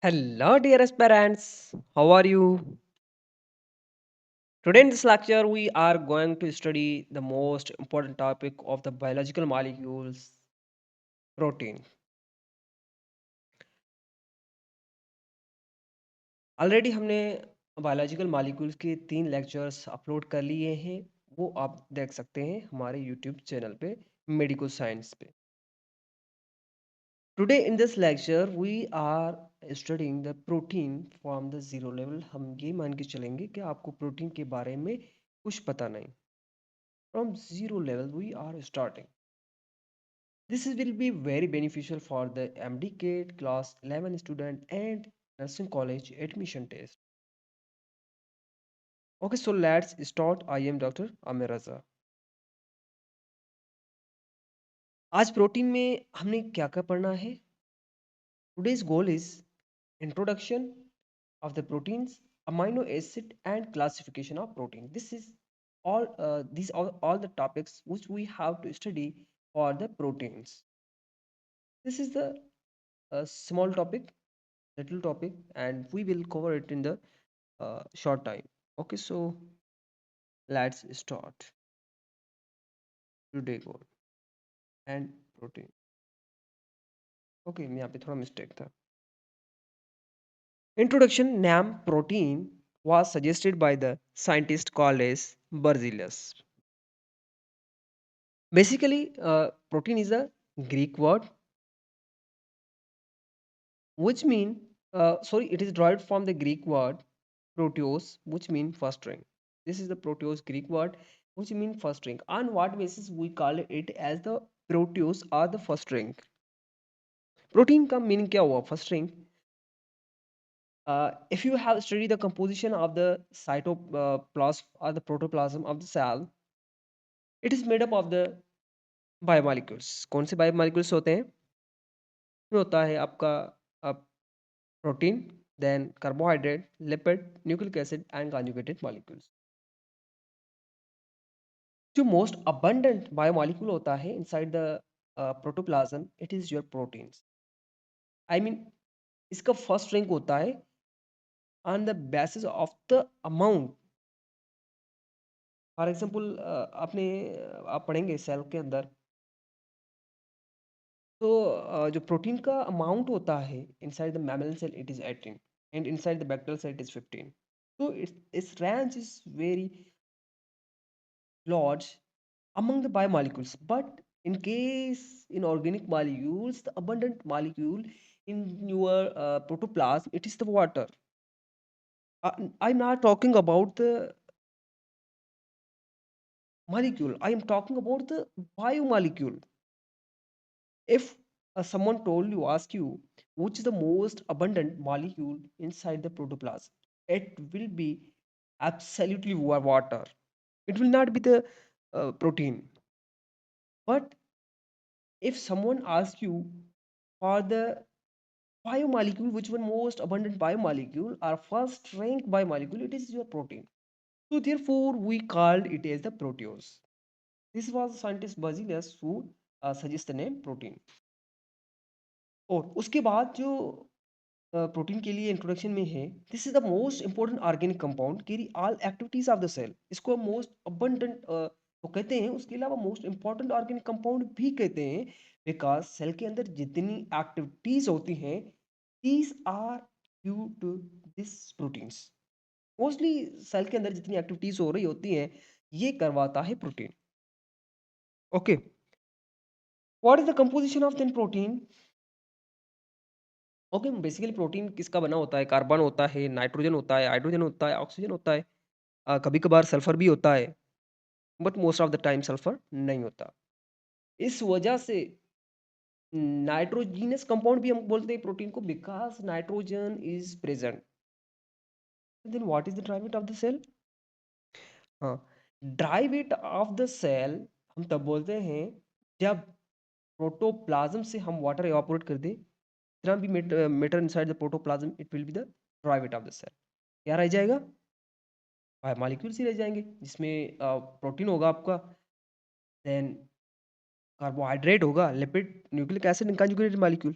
Hello, dearest parents. How are you? Today in this lecture, we are going to study the most important topic of the biological molecules, protein. Already हमने biological molecules के 3 lectures upload कर लिए हैं। वो आप देख सकते हैं हमारे यूट्यूब चैनल पे मेडिकल साइंस पे। Today in this lecture, we are studying the protein from the zero level। हम ये मान के चलेंगे कि आपको प्रोटीन के बारे में कुछ पता नहीं। From zero level, we are starting. This will be very beneficial for the MD class 11 student and nursing college admission test. Okay, so let's start. I am Dr. Amir Raza. आज protein में हमने क्या क्या पढ़ना है? Today's goal is introduction of the proteins, amino acid, and classification of protein. This is all the topics which we have to study for the proteins. This is the small topic, little topic, and we will cover it in the short time. Okay, so let's start today goal and protein. Okay, यहाँ पे थोड़ा mistake था. Introduction. Name protein was suggested by the scientist called as Berzelius. Basically, protein is a Greek word which mean it is derived from the Greek word proteos, which mean first ring. This is the proteos Greek word which mean first ring. On what basis we call it as the proteos or the first ring? Protein का meaning क्या हुआ? First ring. If you have studied the composition of the cytoplasm or the protoplasm of the cell, it is made up of the biomolecules. कौन से biomolecules होते हैं? इसमें होता है आपका protein, then carbohydrate, lipid, nucleic acid and conjugated molecules. जो most abundant biomolecule होता है inside the protoplasm, it is your proteins. I mean, इसका फर्स्ट रैंक होता है on the basis of the amount. For example आप पढ़ेंगे cell के अंदर तो जो प्रोटीन का अमाउंट होता है inside the mammal cell it is 18 and inside the bacterial cell it is 15. So its range is very large among the biomolecules, but in case in organic molecules, the abundant molecule in your protoplasm, it is the water. I'm not talking about the molecule, I am talking about the biomolecule. If someone told you, ask you which is the most abundant molecule inside the protoplasm, it will be absolutely water. It will not be the protein. But if someone asks you for the biomolecule, which one most abundant biomolecule or first rank biomolecule, it is your protein. So therefore, we called it as the proteose. This was scientist Berzelius who suggests the name protein. और उसके बाद जो protein के लिए introduction में है, this is the most important organic compound carry all activities of the cell. इसको most abundant तो कहते हैं, उसके अलावा मोस्ट इंपॉर्टेंट ऑर्गेनिक कंपाउंड भी कहते हैं बिकॉज सेल के अंदर जितनी एक्टिविटीज होती हैं these are due to this proteins. Mostly cell के अंदर जितनी एक्टिविटीज हो रही होती हैं ये करवाता है protein. Okay, what is the composition of then protein? Okay, basically protein किसका बना होता है? कार्बन होता है, नाइट्रोजन होता है, हाइड्रोजन होता है, ऑक्सीजन होता है, कभी कभार सल्फर भी होता है, but most of the time sulphur नहीं होता. इस वजह से नाइट्रोजीनस कंपाउंड भी हम बोलते हैं प्रोटीन को because nitrogen is present. Then what is the dry weight of the cell? हाँ, dry weight of the cell हम तब बोलते हैं जब प्रोटोप्लाज्म से हम वाटर एवापोरेट कर दें. जितना भी matter inside the protoplasm it will be the dry weight of the cell. क्या रह जाएगा? मॉलिक्यूल्स ही रह जाएंगे जिसमें प्रोटीन होगा आपका, देन कार्बोहाइड्रेट होगा, lipid, nucleic acid, conjugated molecule.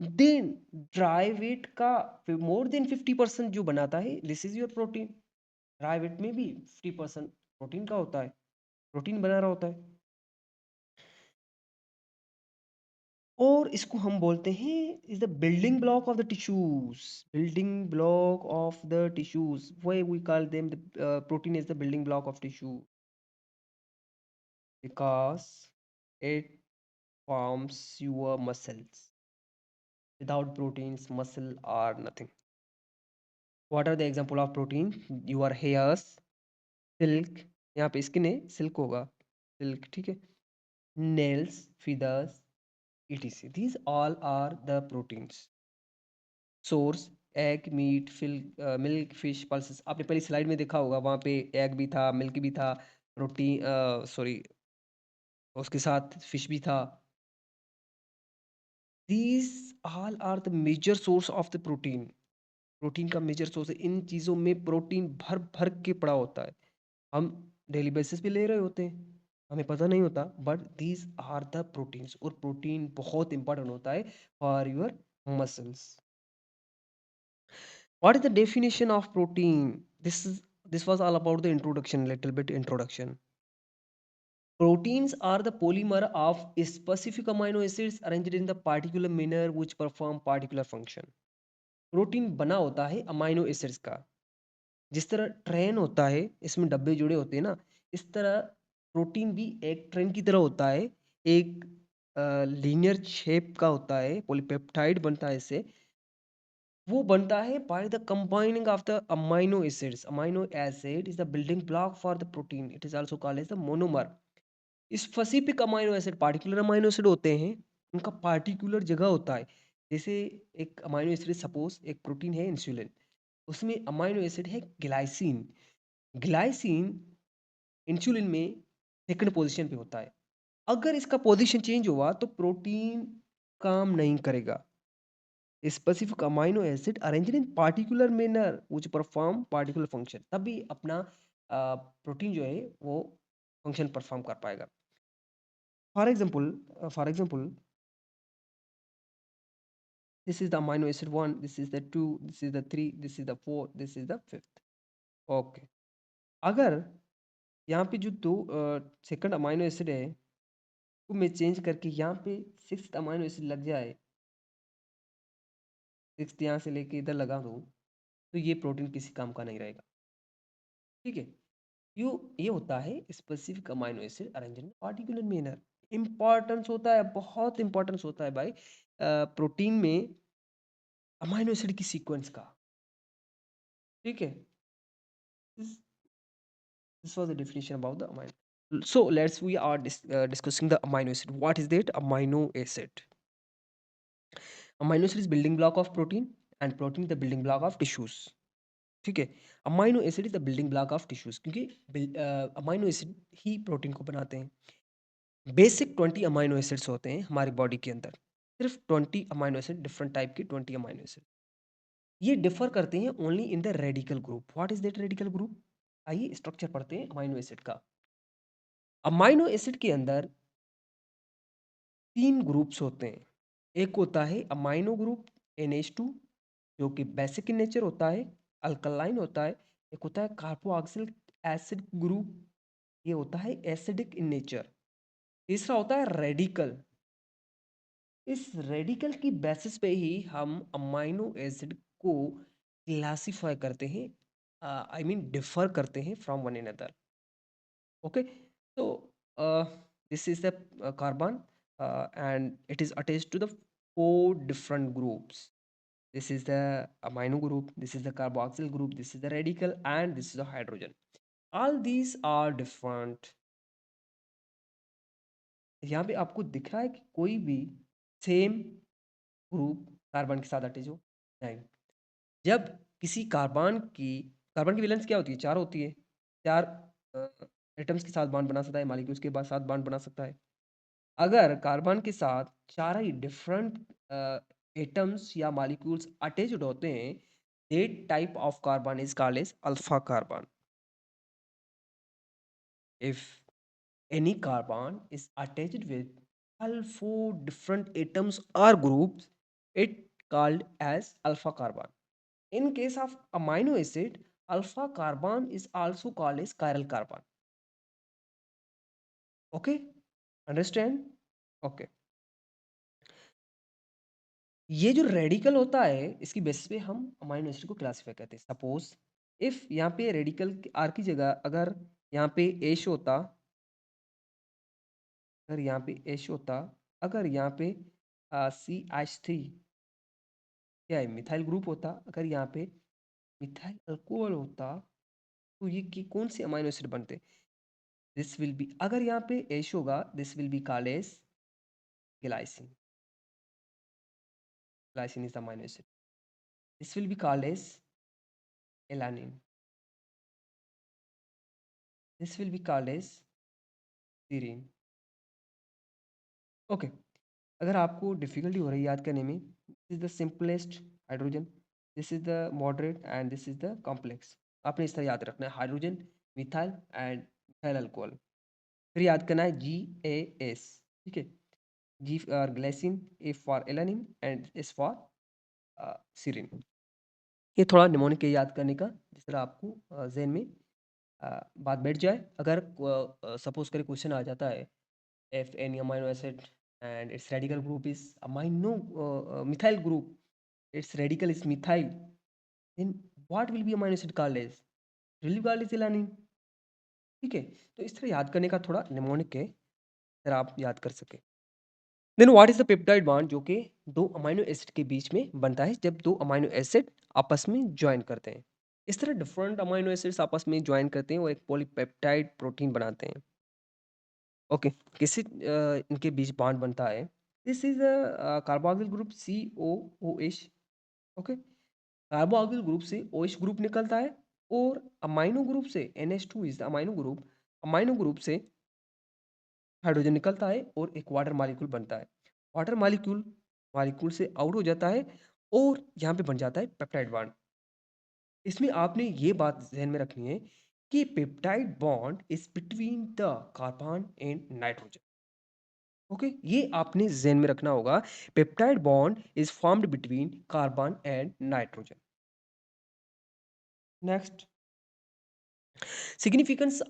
Then dry weight का मोर देन 50% जो बनाता है, this is your protein. Dry weight में भी 50% प्रोटीन का होता है, प्रोटीन बना रहा होता है। और इसको हम बोलते हैं is the building block of the tissues. Building block of the tissues, why we call them the protein is the building block of tissue, because it forms your muscles. Without proteins, muscle are nothing. What are the example of protein? Your hairs, silk, यहाँ पे skin है, silk होगा, silk, ठीक है, nails, feathers, etc. These all are the proteins. Source, egg, meat, milk, fish, pulses. आपने पहली slide में देखा होगा, वहाँ पे एग भी था, मिल्क भी था, प्रोटीन, सॉरी, उसके साथ फिश भी था। These all are the major source of the protein. Protein का मेजर सोर्स है। इन चीज़ों में प्रोटीन भर भर के पड़ा होता है। हम डेली बेसिस पे ले रहे होते हैं, हमें पता नहीं होता, but these are the proteins. और प्रोटीन बहुत इंपॉर्टेंट होता है for your muscles. What is the definition of protein? This was all about the introduction, little bit introduction. Proteins are the polymer of specific amino acids arranged in the particular manner which perform particular function. Protein बना होता है amino acids का। जिस तरह train होता है, इसमें डब्बे जुड़े होते हैं ना, इस तरह प्रोटीन भी एक ट्रेन की तरह होता है। एक लीनियर शेप का होता है, पॉलीपेप्टाइड बनता है इससे। वो बनता है by the combining of the amino acids. Amino acid is the building block for the protein, it is also called as the monomer. Specific amino acid, particular amino acid होते हैं, उनका पार्टिकुलर जगह होता है। जैसे एक अमाइनो एसिड, सपोज एक protein है इंसुलिन, उसमें अमाइनो एसिड है ग्लाइसिन। ग्लाइसिन इंसुलिन में सेकंड पोजीशन पे होता है। अगर इसका पोजीशन चेंज हुआ तो प्रोटीन काम नहीं करेगा। Specific amino acid arranged in particular manner which perform particular function, तभी अपना प्रोटीन जो है वो फंक्शन परफॉर्म कर पाएगा। For example this is the amino acid 1, this is the 2, this is the 3, this is the 4, this is the 5th। Okay, अगर यहाँ पे जो दो सेकंड अमाइनो एसिड है को मैं चेंज करके यहाँ पे सिक्स्थ अमाइनो एसिड लग जाए, सिक्स्थ यहाँ से लेके इधर लगा दूँ, तो ये प्रोटीन किसी काम का नहीं रहेगा। ठीक है, ये होता है specific amino acid arrange in particular manner. Importance होता है, बहुत इंपॉर्टेंस होता है भाई प्रोटीन में अमाइनो एसिड की सीक्वेंस का। ठीक है, this was the definition about the amino. So let's we are discussing the amino acid. What is that amino acid? Amino acid is building block of protein and protein is the building block of tissues. ठीक है, amino acid is the building block of tissues, क्योंकि amino acid ही protein को बनाते हैं। Basic 20 amino acids होते हैं हमारी body के अंदर, सिर्फ 20 अमाइनो एसिड, डिफरेंट टाइप के 20 अमाइनो एसिड। ये डिफर करते हैं only in the radical group. What is that radical group? आइए स्ट्रक्चर पढ़ते हैं अमाइनो एसिड का। अमाइनो एसिड के अंदर 3 ग्रुप्स होते हैं। एक होता है अमाइनो ग्रुप NH2, जो कि बेसिक इन नेचर होता है, अल्कलाइन होता है। एक होता है कार्बोक्सिलिक एसिड ग्रुप, ये होता है एसिडिक इन नेचर। तीसरा होता है रेडिकल। इस रेडिकल की बेसिस पे ही हम अमाइनो एसिड को क्लासिफाई करते हैं, आई मीन डिफर करते हैं from one another. Okay, so this is the carbon, and it is attached to the 4 different groups. This is the amino group, this is the carboxyl group, this is the radical, and this is the hydrogen. All these are different। यहाँ पे आपको दिख रहा है कि कोई भी same group carbon के साथ अटैच हो? नहीं। जब किसी कार्बन की वैलेंस क्या होती है? 4 होती है। 4 एटम्स के साथ बॉन्ड बना सकता है, मॉलिक्यूल्स के बाद साथ बॉन्ड बना सकता है। अगर कार्बन के साथ 4 ही डिफरेंट एटम्स या मॉलिक्यूल्स अटैच्ड होते हैं, that type of carbon is called as alpha carbon. If any carbon is attached with all 4 different atoms or groups, it called as alpha carbon. In case of amino acid, alpha carbon is also called as chiral carbon. Okay, understand? Okay, ये जो radical होता है इसकी basis पे हम amino acid को classify करते हैं. सपोज इफ यहाँ पे रेडिकल आर की जगह अगर यहाँ पे एश होता, अगर यहाँ पे एश होता, अगर यहाँ पे CH3 क्या है मिथाइल ग्रुप होता, अगर यहाँ पे मिथाइल अल्कोहल होता, तो ये की कौन से अमाइनो एसिड बनते? दिस विल बी, अगर यहाँ पे एश होगा this will be called as glycine. Glycine is the amino acid. This will be called as alanine. This will be called as serine. Okay, अगर आपको डिफिकल्टी हो रही है याद करने में, this is the simplest hydrogen, this is the moderate and this is the complex. आपने इस तरह याद रखना है hydrogen, methyl and methyl alcohol. फिर याद करना है GAS. ठीक है, G for glycine, A for alanine and S for serine. ये थोड़ा निमोनिक है याद करने का, जिस तरह आपको ज़हन में बात बैठ जाए. अगर सपोज करें क्वेश्चन आ जाता है if any amino acid and its radical group is amino methyl group, its radical is methyl, then what will be amino acid called as? It will be called as alanine. ठीक है, तो इस तरह याद करने का थोड़ा निमोनिक है, अगर आप याद कर सके. Then what is the peptide bond, जो कि दो अमाइनो एसिड के बीच में बनता है जब दो अमाइनो एसिड आपस में ज्वाइन करते हैं. इस तरह डिफरेंट अमाइनो एसिड्स आपस में ज्वाइन करते हैं और एक पॉलीपेप्टाइड प्रोटीन बनाते हैं. ओके, किसी इनके बीच बॉन्ड बनता है. This is a carboxyl group COOH. Okay, carboxyl group से OH ग्रुप निकलता है और अमाइनो ग्रुप से NH2 is the amino group. Amino group से हाइड्रोजन निकलता है और एक वाटर मॉलिक्यूल बनता है. वाटर मॉलिक्यूल मॉलिक्यूल से आउट हो जाता है और यहाँ पे बन जाता है पेप्टाइड बॉन्ड. इसमें आपने ये बात ध्यान में रखनी है कि peptide bond is between the carbon and nitrogen. Okay, ये आपने ज़हन में रखना होगा. Peptide bond is formed between carbon and nitrogen. Next, significance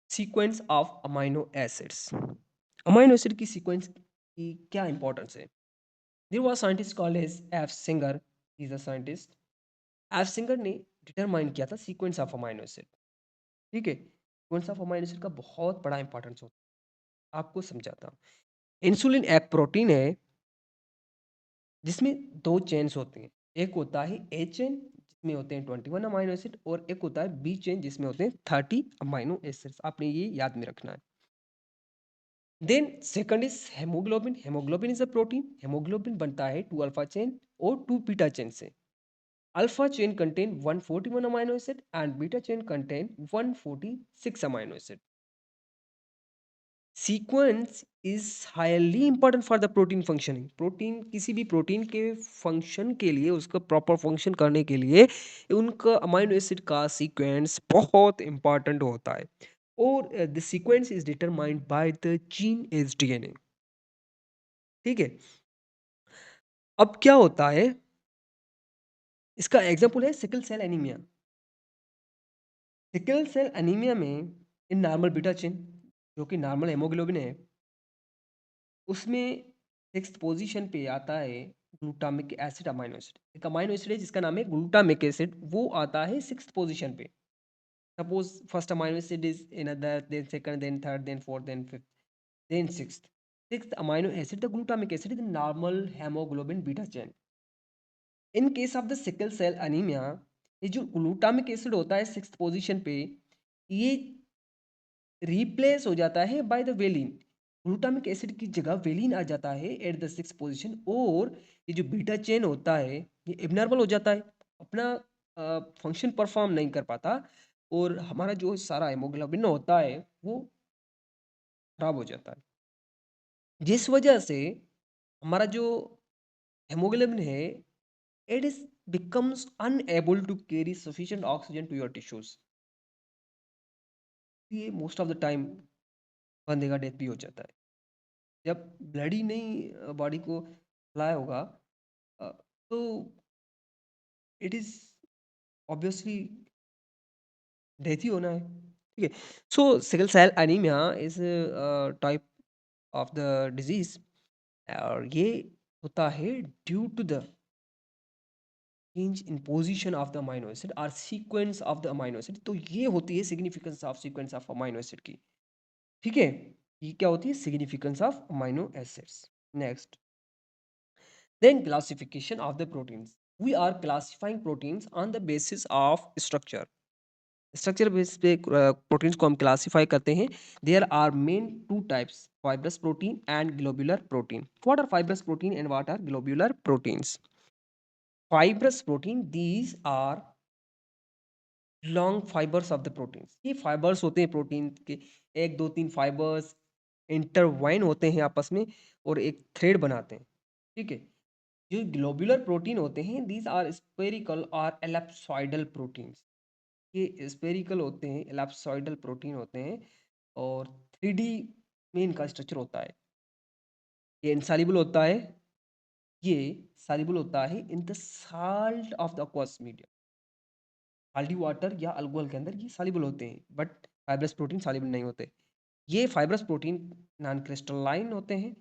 sequence of amino acids. Amino acid की सीक्वेंस की क्या इंपॉर्टेंस है? There was scientist called as F Singer. Is a scientist. F Singer ने डिटरमाइन किया था sequence of amino acid. ठीक है, sequence of amino acid का बहुत बड़ा इंपॉर्टेंस होता है. आपको समझाता हूँ. इंसुलिन एक प्रोटीन है जिसमें दो चेन्स होते हैं. एक होता है ए चेन जिसमें होते हैं 21 अमाइनो एसिड और एक होता है बी चेन जिसमें होते हैं 30 अमाइनो एसिड्स. आपने ये याद में रखना है. Then second is haemoglobin. Haemoglobin is a protein. Haemoglobin बनता है 2 अल्फा चेन और 2 बीटा चेन से. Alpha chain contain 141 amino acid and beta chain contain 146 amino acid. Sequence is highly important for the protein functioning. Protein, किसी भी protein के function के लिए, उसका प्रॉपर फंक्शन करने के लिए उनका अमाइनो एसिड का सीक्वेंस बहुत इंपॉर्टेंट होता है. और the sequence is determined by the gene as DNA. ठीक है, अब क्या होता है, इसका एग्जांपल है sickle cell anaemia. Sickle cell anaemia में इन नॉर्मल बीटा चेन जो कि नॉर्मल हेमोग्लोबिन है, उसमें 6th पोजीशन पे आता है ग्लूटामिक एसिड अमाइनो एसिड. एक अमाइनो एसिड है जिसका नाम है ग्लूटामिक एसिड, वो आता है 6th पोजीशन पे. Suppose first amino acid is another, then second, then third, then fourth, then fifth, then sixth. Sixth amino acid the glutamic acid is normal haemoglobin beta chain. In case of the sickle cell anaemia, ये जो glutamic acid होता है 6th position पे, ये replace हो जाता है by the valine. Glutamic acid की जगह वेलिन आ जाता है एट द 6th पोजीशन. और ये जो बीटा चेन होता है ये एबनॉर्मल हो जाता है, अपना फंक्शन परफॉर्म नहीं कर पाता और हमारा जो सारा हेमोग्लोबिन होता है वो खराब हो जाता है. जिस वजह से हमारा जो हेमोग्लोबिन है, it is becomes unable to carry sufficient oxygen to your tissues. ये मोस्ट ऑफ द टाइम बंदे का डेथ भी हो जाता है. जब ब्लड ही नहीं बॉडी को सप्लाई होगा तो इट इज ऑब्वियसली डेथ ही होना है, ठीक है। So sickle cell anaemia is type of the disease, और ये होता है due to the change in position of the amino acid और sequence of the amino acid. तो ये होती है significance of sequence of amino acid की, ठीक है। ये क्या होती है? Significance of amino acids. Next, then classification of the proteins. We are classifying proteins on the basis of structure. Structure base पे प्रोटीन्स को हम क्लासीफाई करते हैं। There are main two types, fibrous protein and globular protein. What are fibrous protein and what are globular proteins? Fibrous protein, these are long fibres of the proteins. ये fibres होते हैं protein के, एक दो तीन fibres intertwine होते हैं आपस में और एक थ्रेड बनाते हैं, ठीक है। जो ग्लोबुलर प्रोटीन होते हैं, दीज आर स्पेरिकल और एलिप्सॉइडल प्रोटीन्स। ये स्पेरिकल होते हैं, एलिप्सॉइडल प्रोटीन होते हैं, और 3D में इनका स्ट्रक्चर होता है। ये इनसॉल्युबल होता है, ये सॉल्युबल होता है in the salt of the aqueous medium. Salty water या अल्कोहल के अंदर ये सॉल्युबल होते हैं, बट फाइब्रस प्रोटीन सॉल्युबल नहीं होते। ये फाइब्रस प्रोटीन नॉन क्रिस्टलाइन होते हैं,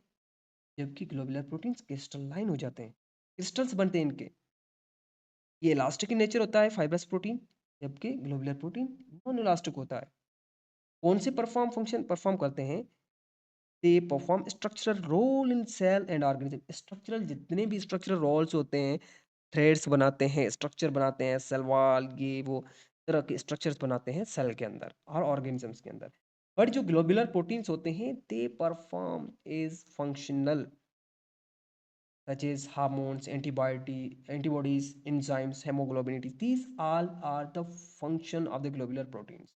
जबकि ग्लोबुलर प्रोटीन्स क्रिस्टलाइन हो जाते हैं, क्रिस्टल्स बनते हैं इनके। ये इलास्टिक इन नेचर होता है फाइब्रस प्रोटीन, जबकि ग्लोबुलर प्रोटीन नॉन इलास्टिक होता है। कौन से परफॉर्म फंक्शन परफॉर्म करते हैं? They perform structural role in cell and organism. Structural जितने भी स्ट्रक्चरल रोल्स होते हैं, थ्रेड्स बनाते हैं, स्ट्रक्चर बनाते हैं, सेल वॉल, ये वो तरह के स्ट्रक्चर्स बनाते हैं सेल के अंदर और ऑर्गेनिजम्स के अंदर। बट जो ग्लोबुलर प्रोटीन्स होते हैं, they perform is functional, such as hormones, antibodies, enzymes, hemoglobin. These all are the function of the globular proteins.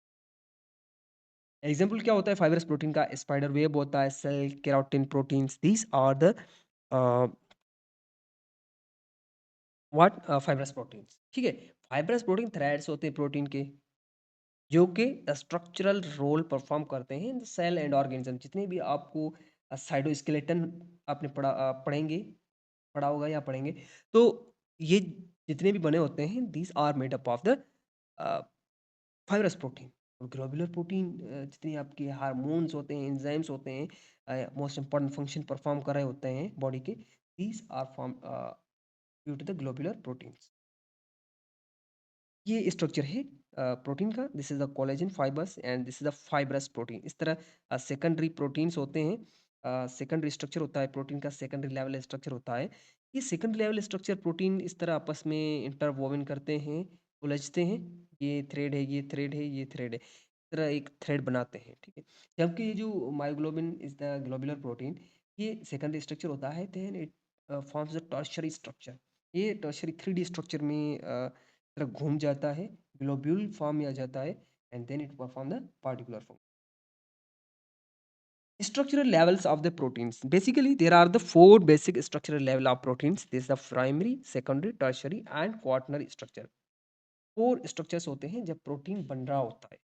Example क्या होता है फाइब्रस प्रोटीन का? स्पाइडर वेब होता है, cell keratin proteins, these are the what fibrous proteins, ठीक है। Fibrous protein threads होते हैं प्रोटीन के, जो कि स्ट्रक्चरल रोल परफॉर्म करते हैं इन सेल एंड ऑर्गेनिज्म। जितने भी आपको साइटोस्केलेटन आपने पढ़ेंगे, पढ़ा होगा या पढ़ेंगे, तो ये जितने भी बने होते हैं, these are made up of the fibrous protein. और ग्लोबुलर प्रोटीन जितने आपके हार्मोन्स होते हैं, एंजाइम्स होते हैं, मोस्ट इंपॉर्टेंट फंक्शन परफॉर्म कर रहे होते हैं बॉडी के, these are form due to the globular proteins. ये स्ट्रक्चर है प्रोटीन का। This is the collagen fibres and this is the fibrous protein. इस तरह सेकेंडरी प्रोटीन्स होते हैं, सेकेंडरी स्ट्रक्चर होता है प्रोटीन का, सेकेंडरी लेवल स्ट्रक्चर होता है। ये सेकेंडरी लेवल स्ट्रक्चर प्रोटीन इस तरह आपस में इंटरवोवन करते हैं, उलझते हैं। ये थ्रेड है, ये थ्रेड है, ये थ्रेड है, इस तरह एक थ्रेड बनाते हैं, ठीक है। जबकि ये जो myoglobin is the globular protein, ये सेकेंडरी स्ट्रक्चर होता है, then it forms the tertiary structure. ये टर्शियरी 3D स्ट्रक्चर में तरह घूम जाता है, ग्लोब्यूल फॉर्म में आ जाता है, and then it perform the particular function. Structural levels of the proteins. Basically, there are the four basic structural level of proteins. This is the primary, secondary, tertiary and quaternary structure. Four structures होते हैं जब protein बन रहा होता है।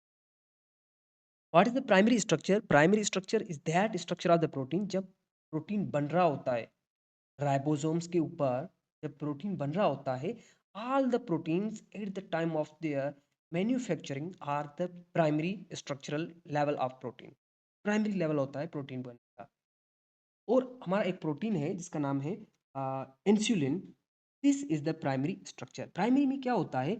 What is the primary structure? Primary structure is that structure of the protein जब protein बन रहा होता है, राइबोसोम्स के ऊपर जब प्रोटीन बन रहा होता है, all the proteins at the time of their manufacturing are the primary structural level of protein. Primary level होता है प्रोटीन बनने का। और हमारा एक प्रोटीन है जिसका नाम है insulin. This is the primary structure. Primary में क्या होता है?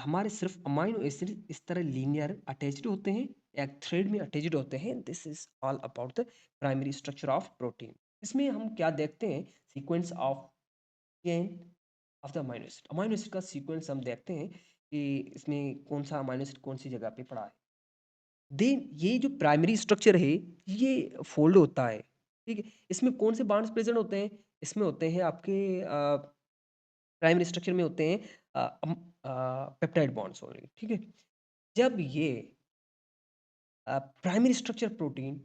हमारे सिर्फ अमाइनो एसिड इस तरह लीनियर अटैच्ड होते हैं, एक थ्रेड में अटैच्ड होते हैं। This is all about the primary structure of protein. इसमें हम क्या देखते हैं? Sequence of chain of the amino acid. Amino acid का सीक्वेंस हम देखते हैं कि इसमें कौन सा अमाइनो एसिड कौन सी जगह पे पड़ा है। देन ये जो प्राइमरी स्ट्रक्चर है, ये फोल्ड होता है, ठीक है। इसमें कौन से बॉन्ड्स प्रेजेंट होते हैं? इसमें होते हैं आपके प्राइमरी स्ट्रक्चर में होते हैं पेप्टाइड बॉन्ड्स ओनली, ठीक है। जब ये primary structure protein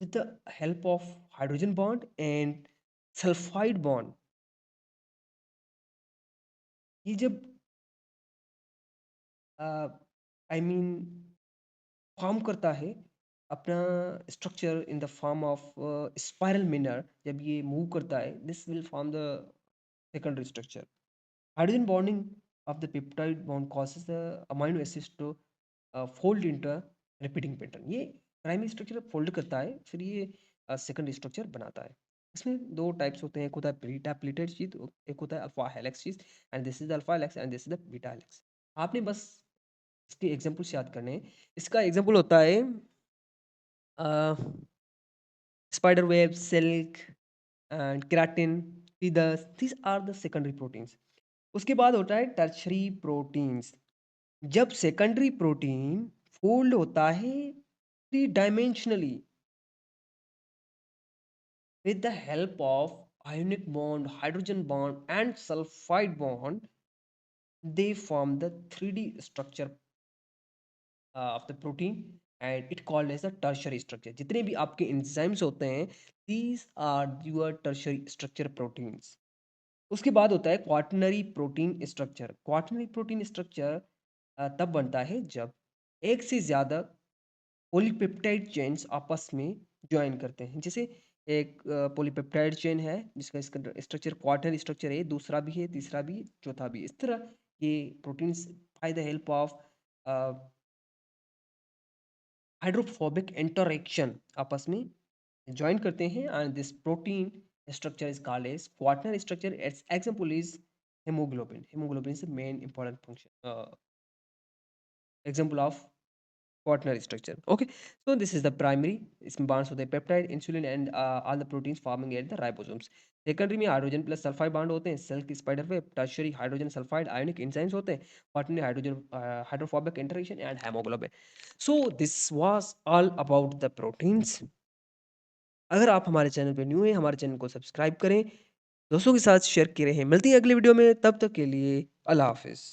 with the help of hydrogen bond and sulphide bond, ये जब आई मीन फॉर्म करता है, अपना structure in the form of spiral manner जब ये मूव करता है, this will form the secondary structure. Hydrogen bonding of the peptide bond causes the amino acids to fold into a repeating pattern. ये primary structure fold करता है, फिर ये secondary structure बनाता है. इसमें दो टाइप्स होते हैं, एक होता है बीटा प्लीटेड चीज, एक होता है अल्फा हेलिक्स चीज. And this is the alpha helix and this is the beta helix. आपने बस इसके एग्जांपल्स याद करने हैं. इसका एग्जांपल होता है spider web, silk and keratin, feathers. these are the secondary proteins. उसके बाद होता है टर्शरी प्रोटीन्स. जब सेकेंडरी प्रोटीन फोल्ड होता है three dimensionally with the help of ionic bond, hydrogen bond, and sulfide bond, they form the 3D structure of the protein and it called as a tertiary structure. जितने भी आपके enzymes होते हैं, these are your tertiary structure proteins. उसके बाद होता है quaternary protein structure. Quaternary protein structure तब बनता है जब एक से ज़्यादा पॉलीपेप्टाइड चेन्स आपस में ज्वाइन करते हैं. जैसे एक पॉलीपेप्टाइड चेन है जिसका इसका स्ट्रक्चर क्वार्टर स्ट्रक्चर है, दूसरा भी है, तीसरा भी, चौथा भी. इस तरह ये proteins by the help of hydrophobic interaction आपस में ज्वाइन करते हैं and this protein structure is called as quarter structure. It's example is hemoglobin. Hemoglobin is the main important function example of quaternary structure. Okay, so this is the primary. इसमें bonds होते हैं peptide, insulin and all the proteins forming at the ribosomes. Secondary में hydrogen plus sulphide bond होते हैं, cell की spider web. Tertiary hydrogen sulphide ionic enzymes होते हैं. Quaternary hydrogen hydrophobic interaction and haemoglobin. So this was all about the proteins. अगर आप हमारे channel पे न्यू हैं, हमारे चैनल को सब्सक्राइब करें, दोस्तों के साथ शेयर करें. मिलती है अगली वीडियो में, तब तक के लिए अल्लाह हाफिज़.